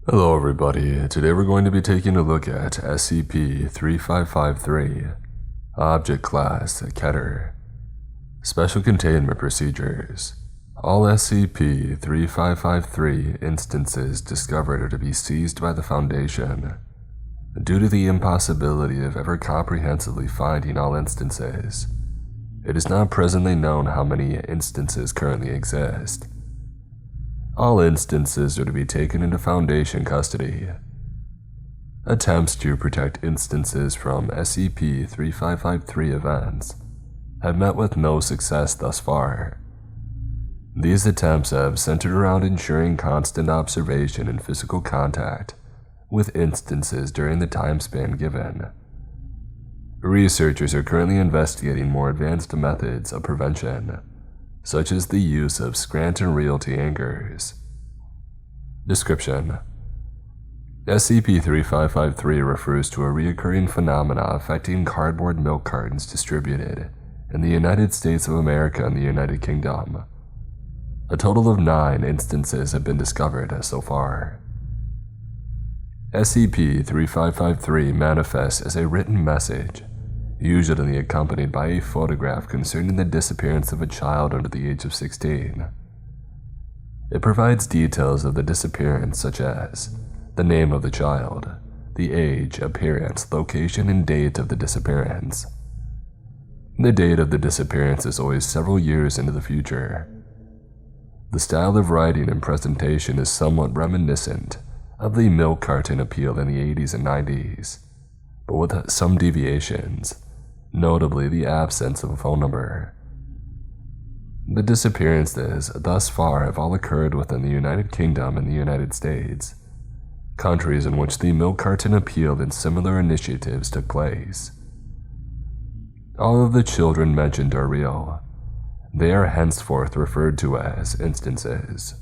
Hello everybody, today we're going to be taking a look at SCP-3553, Object Class Keter. Special Containment Procedures. All SCP-3553 instances discovered are to be seized by the Foundation. Due to the impossibility of ever comprehensively finding all instances, it is not presently known how many instances currently exist. All instances are to be taken into Foundation custody. Attempts to protect instances from SCP-3553 events have met with no success thus far. These attempts have centered around ensuring constant observation and physical contact with instances during the time span given. Researchers are currently investigating more advanced methods of prevention, such as the use of Scranton Realty anchors. Description: SCP-3553 refers to a recurring phenomena affecting cardboard milk cartons distributed in the United States of America and the United Kingdom. A total of 9 instances have been discovered so far. SCP-3553 manifests as a written message, usually accompanied by a photograph concerning the disappearance of a child under the age of 16. It provides details of the disappearance such as the name of the child, the age, appearance, location, and date of the disappearance. The date of the disappearance is always several years into the future. The style of writing and presentation is somewhat reminiscent of the milk carton appeal in the 80s and 90s, but with some deviations, notably the absence of a phone number. The disappearances thus far have all occurred within the United Kingdom and the United States, countries in which the milk carton appeal and similar initiatives took place. All of the children mentioned are real. They are henceforth referred to as instances.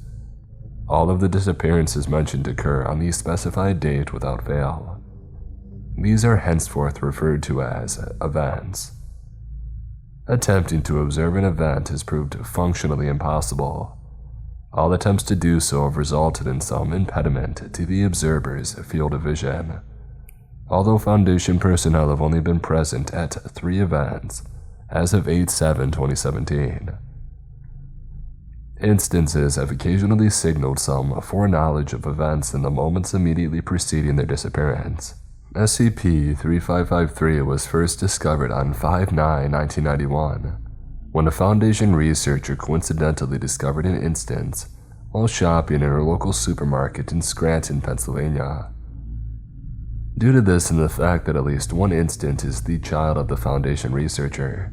All of the disappearances mentioned occur on the specified date without fail. These are henceforth referred to as events. Attempting to observe an event has proved functionally impossible. All attempts to do so have resulted in some impediment to the observer's field of vision. Although Foundation personnel have only been present at 3 events as of 8/7/2017. Instances have occasionally signaled some foreknowledge of events in the moments immediately preceding their disappearance. SCP-3553 was first discovered on 5/9/1991, when a Foundation researcher coincidentally discovered an instance while shopping in her local supermarket in Scranton, Pennsylvania. Due to this and the fact that at least one instant is the child of the Foundation researcher,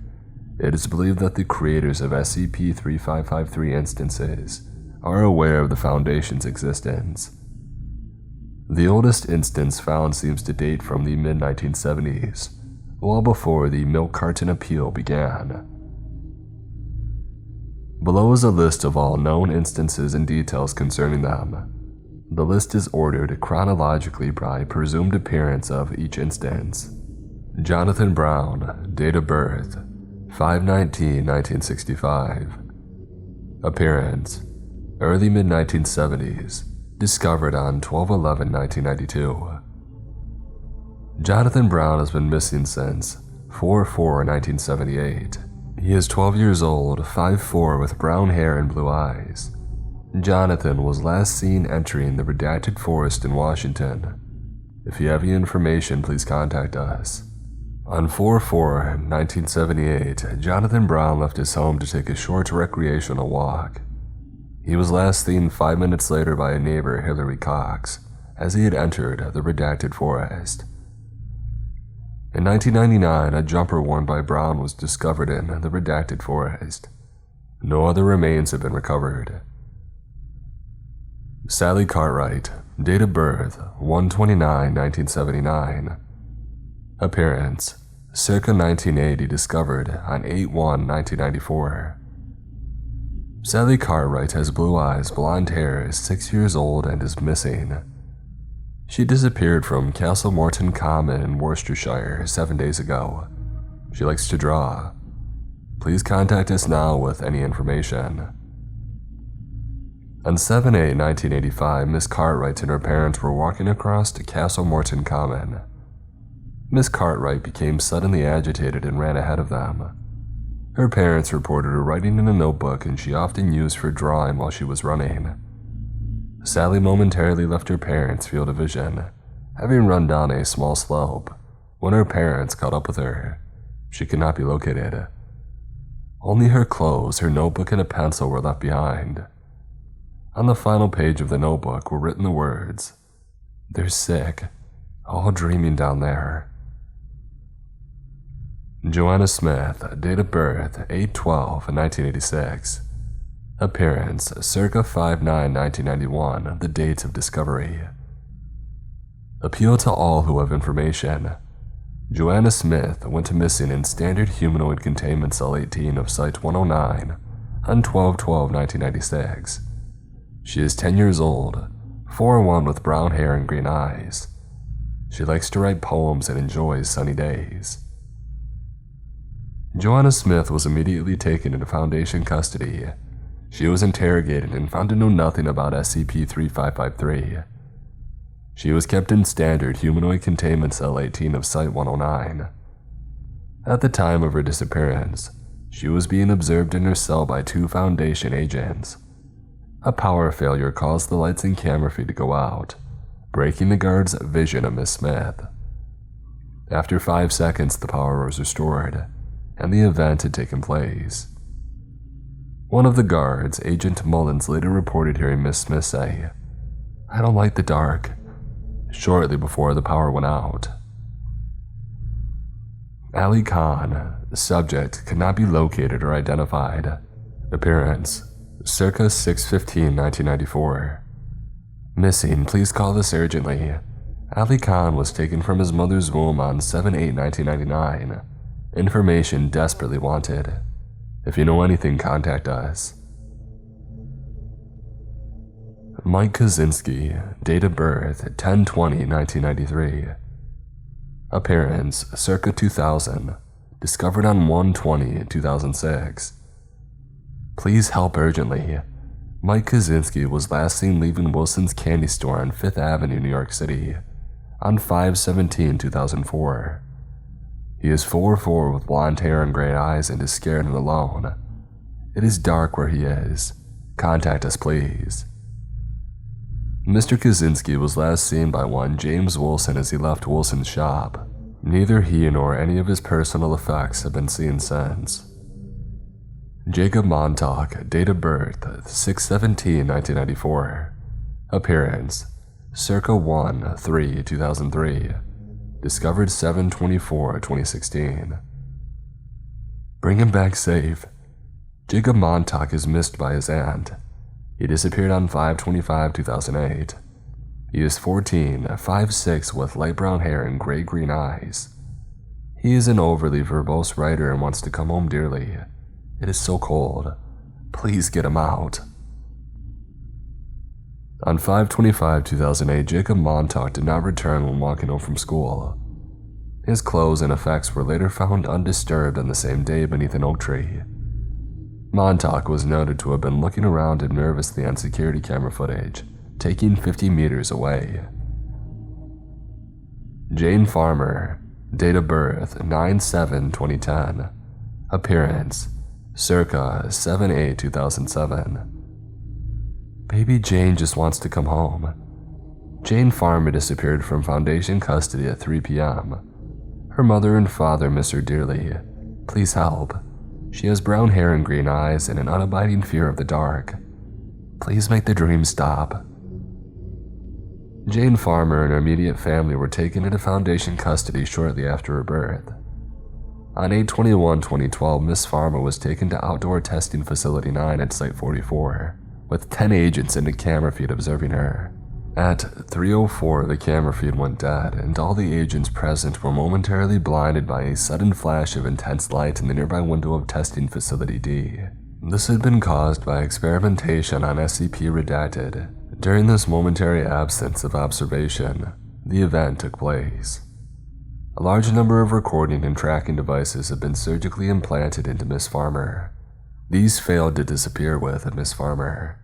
it is believed that the creators of SCP-3553 instances are aware of the Foundation's existence. The oldest instance found seems to date from the mid-1970s, well before the milk carton appeal began. Below is a list of all known instances and details concerning them. The list is ordered chronologically by presumed appearance of each instance. Jonathan Brown, date of birth, 5/19/1965. Appearance, early mid-1970s, discovered on 12/11/1992. Jonathan Brown has been missing since 4/4/1978. He is 12 years old, 5'4", with brown hair and blue eyes. Jonathan was last seen entering the redacted forest in Washington. If you have any information, please contact us. On 4/4/1978, Jonathan Brown left his home to take a short recreational walk. He was last seen 5 minutes later by a neighbor, Hillary Cox, as he had entered the redacted forest. In 1999, a jumper worn by Brown was discovered in the redacted forest. No other remains have been recovered. Sally Cartwright, date of birth, 1/29/1979. Appearance, circa 1980, discovered on 8/1/1994. Sally Cartwright has blue eyes, blonde hair, is 6 years old, and is missing. She disappeared from Castle Morton Common in Worcestershire 7 days ago. She likes to draw. Please contact us now with any information. On 7/8/1985, Miss Cartwright and her parents were walking across to Castle Morton Common. Miss Cartwright became suddenly agitated and ran ahead of them. Her parents reported her writing in a notebook, and she often used for drawing while she was running. Sally momentarily left her parents' field of vision, having run down a small slope. When her parents caught up with her, she could not be located. Only her clothes, her notebook, and a pencil were left behind. On the final page of the notebook were written the words, "They're sick, all dreaming down there." Joanna Smith, date of birth 8/12/1986. Appearance circa 5/9/1991, the date of discovery. Appeal to all who have information. Joanna Smith went missing in Standard Humanoid Containment Cell 18 of Site 109 on 12/12/1996. She is 10 years old, 4'1" with brown hair and green eyes. She likes to write poems and enjoys sunny days. Joanna Smith was immediately taken into Foundation custody. She was interrogated and found to know nothing about SCP-3553. She was kept in Standard Humanoid Containment Cell 18 of Site 109. At the time of her disappearance, she was being observed in her cell by 2 Foundation agents. A power failure caused the lights and camera feed to go out, breaking the guard's vision of Miss Smith. After 5 seconds, the power was restored, and the event had taken place. One of the guards, Agent Mullins, later reported hearing Miss Smith say, "I don't like the dark," shortly before the power went out. Ali Khan, subject could not be located or identified. Appearance circa 6/15/1994. Missing, please call this urgently. Ali Khan was taken from his mother's womb on 7/8/1999. Information desperately wanted. If you know anything, contact us. Mike Kaczynski, date of birth 10/20/1993. Appearance circa 2000. Discovered on 1/20/2006. Please help urgently. Mike Kaczynski was last seen leaving Wilson's Candy Store on 5th Avenue, New York City, on 5/17/2004. He is 4'4" with blonde hair and gray eyes and is scared and alone. It is dark where he is. Contact us, please. Mr. Kaczynski was last seen by one James Wilson as he left Wilson's shop. Neither he nor any of his personal effects have been seen since. Jacob Montauk, date of birth 6/17/1994. Appearance circa 1/3/2003. Discovered 7/24/2016. Bring him back safe. Jacob Montauk is missed by his aunt. He disappeared on 5/25/2008. He is 14, 5'6" with light brown hair and gray-green eyes. He is an overly verbose writer and wants to come home dearly. It is so cold. Please get him out. On 5/25/2008, Jacob Montauk did not return when walking home from school. His clothes and effects were later found undisturbed on the same day beneath an oak tree. Montauk was noted to have been looking around him nervously on security camera footage, taking 50 meters away. Jane Farmer, date of birth 9/7/2010. Appearance circa 7/8/2007. Baby Jane just wants to come home. Jane Farmer disappeared from Foundation custody at 3 p.m. Her mother and father miss her dearly. Please help. She has brown hair and green eyes and an unabiding fear of the dark. Please make the dream stop. Jane Farmer and her immediate family were taken into Foundation custody shortly after her birth. On 8/21/2012, Miss Farmer was taken to Outdoor Testing Facility 9 at Site 44, with 10 agents in the camera feed observing her. At 3:04, the camera feed went dead, and all the agents present were momentarily blinded by a sudden flash of intense light in the nearby window of Testing Facility D. This had been caused by experimentation on SCP redacted. During this momentary absence of observation, the event took place. A large number of recording and tracking devices have been surgically implanted into Miss Farmer. These failed to disappear with Miss Farmer.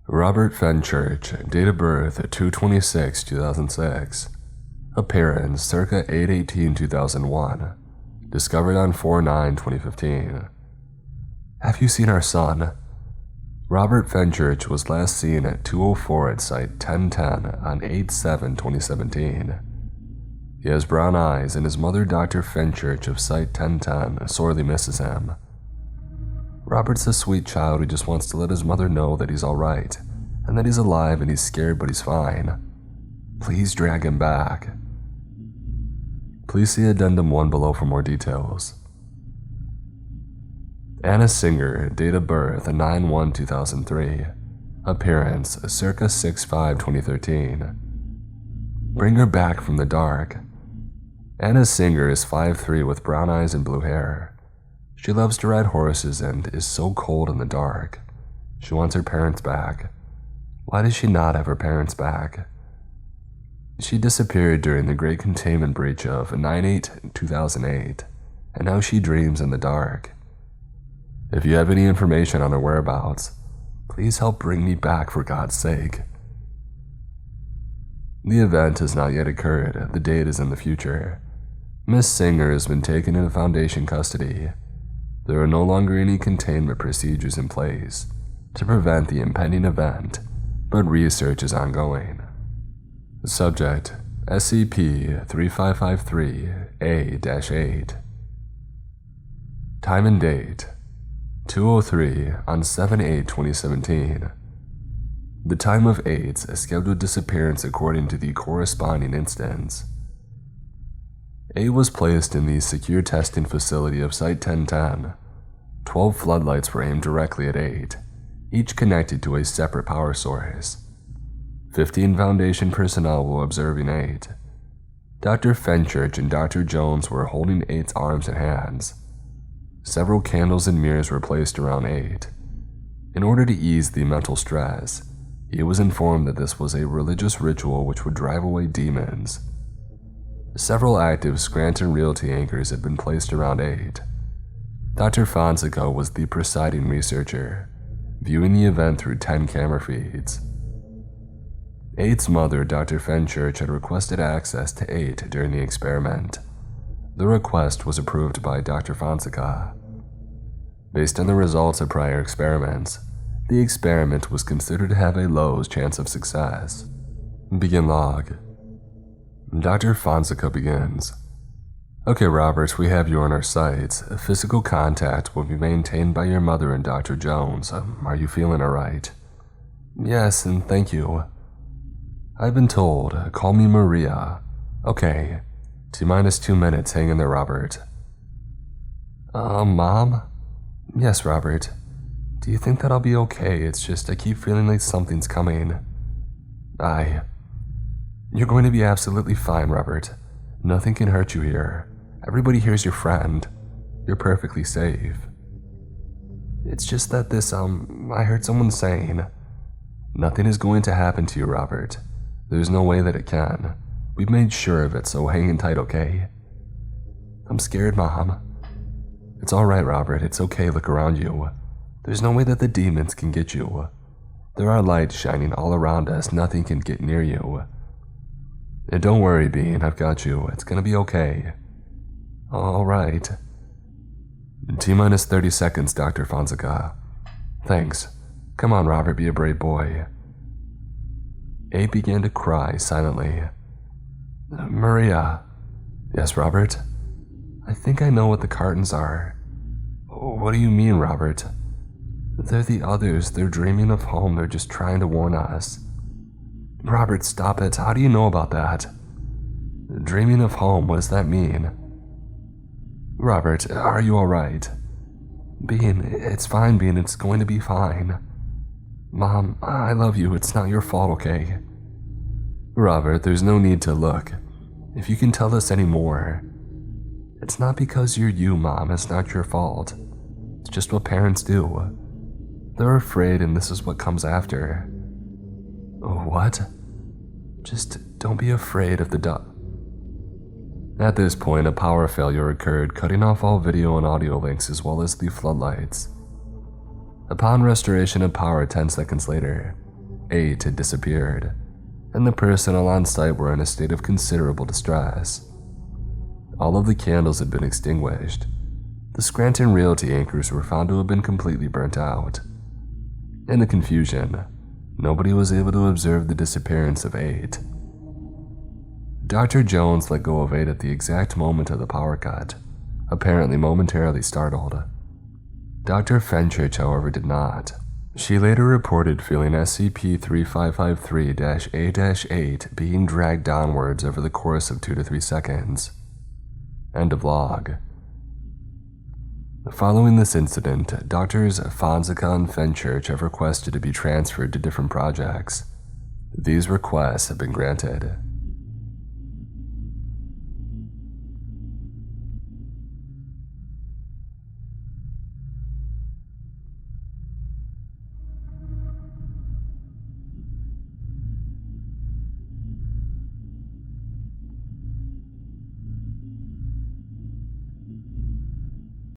Robert Fenchurch, date of birth 2/26/2006. Appearance circa 8/18/2001. Discovered on 4/9/2015. Have you seen our son? Robert Fenchurch was last seen at 204 at Site 1010 on 8/7/2017. He has brown eyes, and his mother, Dr. Fenchurch of Site 1010, sorely misses him. Robert's a sweet child who just wants to let his mother know that he's alright, and that he's alive and he's scared but he's fine. Please drag him back. Please see Addendum 1 below for more details. Anna Singer, date of birth 9/1/2003. Appearance circa 6/5/2013. Bring her back from the dark. Anna Singer is 5'3" with brown eyes and blue hair. She loves to ride horses and is so cold in the dark. She wants her parents back. Why does she not have her parents back? She disappeared during the Great Containment Breach of 9/8/2008, and now she dreams in the dark. If you have any information on her whereabouts, please help bring me back for God's sake. The event has not yet occurred. The date is in the future. Miss Singer has been taken into Foundation custody. There are no longer any containment procedures in place to prevent the impending event, but research is ongoing. Subject: SCP-3553-A-8. Time and date: 2:03 on 7/8/2017. The time of 8's scheduled disappearance according to the corresponding instance. 8 was placed in the secure testing facility of Site 1010. 12 floodlights were aimed directly at 8, each connected to a separate power source. 15 Foundation personnel were observing 8. Dr. Fenchurch and Dr. Jones were holding 8's arms and hands. Several candles and mirrors were placed around 8. In order to ease the mental stress, he was informed that this was a religious ritual which would drive away demons. Several active Scranton Realty anchors had been placed around 8. Dr. Fonseca was the presiding researcher, viewing the event through 10 camera feeds. 8's mother, Dr. Fenchurch, had requested access to 8 during the experiment. The request was approved by Dr. Fonseca. Based on the results of prior experiments, the experiment was considered to have a low chance of success. Begin log. Dr. Fonseca begins. Okay, Robert, we have you on our sites. Physical contact will be maintained by your mother and Dr. Jones. Are you feeling alright? Yes, and thank you. I've been told. Call me Maria. Okay. T-minus 2 minutes. Hang in there, Robert. Mom? Yes, Robert. Do you think that I'll be okay? It's just I keep feeling like something's coming. You're going to be absolutely fine, Robert. Nothing can hurt you here. Everybody here's your friend. You're perfectly safe. It's just that I heard someone saying, nothing is going to happen to you, Robert. There's no way that it can. We've made sure of it, so hang in tight, okay? I'm scared, Mom. It's alright, Robert. It's okay. Look around you. There's no way that the demons can get you. There are lights shining all around us. Nothing can get near you. And don't worry, Bean. I've got you. It's gonna be okay. Alright. T-minus 30 seconds, Dr. Fonseca. Thanks. Come on, Robert. Be a brave boy. Abe began to cry silently. Maria. Yes, Robert? I think I know what the cartons are. What do you mean, Robert? They're the others. They're dreaming of home. They're just trying to warn us. Robert, stop it. How do you know about that? Dreaming of home, what does that mean? Robert, are you alright? Bean, it's fine, Bean. It's going to be fine. Mom, I love you. It's not your fault, okay? Robert, there's no need to look. If you can tell us any more. It's not because you're you, Mom. It's not your fault. It's just what parents do. They're afraid, and this is what comes after. What? Just don't be afraid of the dog. At this point, a power failure occurred, cutting off all video and audio links as well as the floodlights. Upon restoration of power 10 seconds later, 8 had disappeared, and the personnel on site were in a state of considerable distress. All of the candles had been extinguished. The Scranton Realty anchors were found to have been completely burnt out. In the confusion, nobody was able to observe the disappearance of 8. Dr. Jones let go of 8 at the exact moment of the power cut, apparently momentarily startled. Dr. Fenchurch, however, did not. She later reported feeling SCP-3553-A-8 being dragged downwards over the course of 2 to 3 seconds. End of log. Following this incident, Drs. Fonseca and Fenchurch have requested to be transferred to different projects. These requests have been granted.